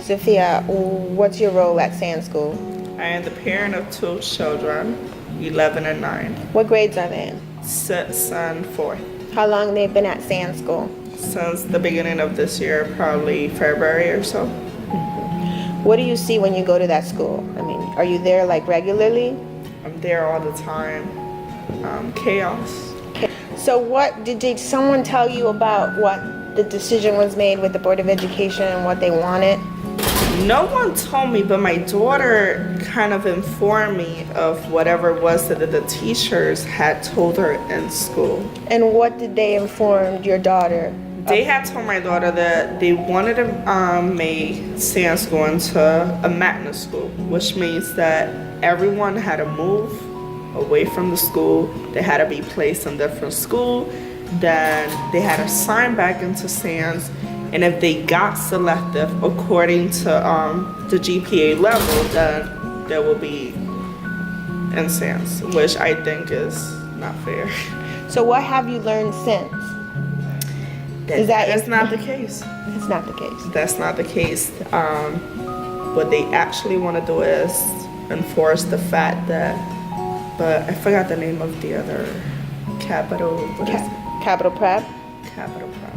Sophia, what's your role at Sand School? I am the parent of two children, 11 and 9, What grades are they in? 6th and 4th. How long they've been at Sand School? Since the beginning of this year, probably February or so. What do you see when you go to that school? I mean, are you there like regularly? I'm there all the time. Chaos. So what did someone tell you about what the decision was made with the Board of Education and what they wanted? No one told me, but my daughter kind of informed me of whatever it was that the teachers had told her in school. And what did they inform your daughter? They had told my daughter that they wanted to make Sand School into a magnet school, which means that everyone had to move away from the school. They had to be placed in different school. Then they had to sign back into Sands. And if they got selective according to the GPA level, then they will be in Sands, which I think is not fair. So what have you learned since? That's not the case. It's not the case. That's not the case. What they actually want to do is enforce the fact that, but I forgot the name of the other capital. Capital Prep? Capital Prep.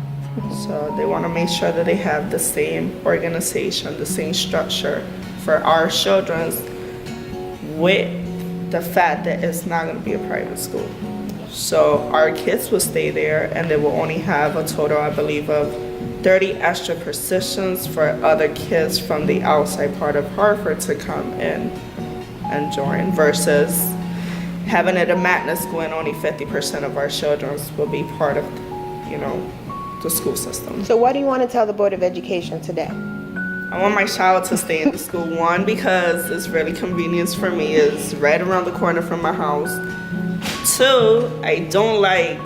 So they want to make sure that they have the same organization, the same structure for our children, with the fact that it's not going to be a private school. So our kids will stay there, and they will only have a total, I believe, of 30 extra positions for other kids from the outside part of Hartford to come in and join, versus having it a magnet school and only 50% of our children will be part of, the school system. So what do you want to tell the Board of Education today? I want my child to stay in the school, one, because it's really convenient for me. It's right around the corner from my house. Two, I don't like,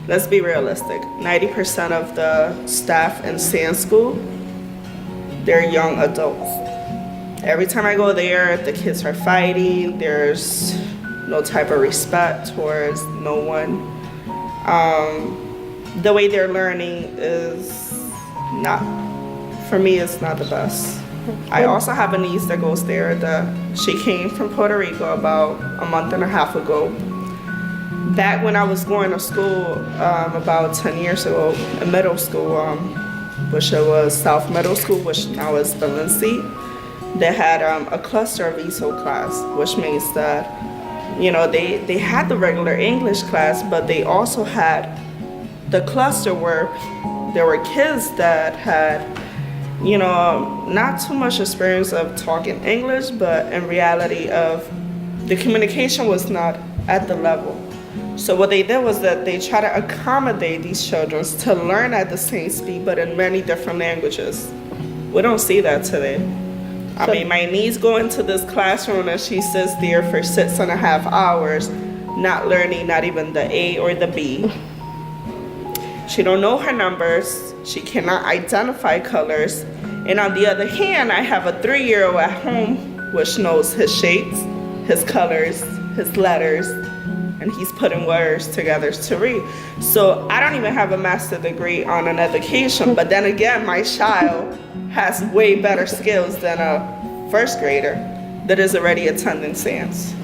let's be realistic, 90% of the staff in Sand School, they're young adults. Every time I go there, the kids are fighting. There's no type of respect towards no one. The way they're learning is not, for me, it's not the best. I also have a niece that goes there. She came from Puerto Rico about a month and a half ago. Back when I was going to school about 10 years ago, in middle school, which it was South Middle School, which now is Valencia, they had a cluster of ESO class, which means that, they had the regular English class, but they also had the cluster where there were kids that had, not too much experience of talking English, but in reality of the communication was not at the level. So what they did was that they try to accommodate these children to learn at the same speed, but in many different languages. We don't see that today. My niece go into this classroom and she sits there for 6.5 hours, not learning not even the A or the B. She don't know her numbers. She cannot identify colors. And on the other hand, I have a 3-year-old at home which knows his shapes, his colors, his letters, and he's putting words together to read. So I don't even have a master's degree on an education, but then again, my child has way better skills than a first grader that is already attending SANS.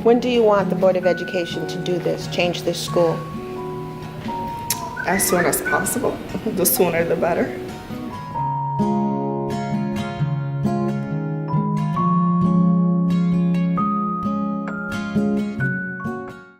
When do you want the Board of Education to do this, change this school? As soon as possible. The sooner the better.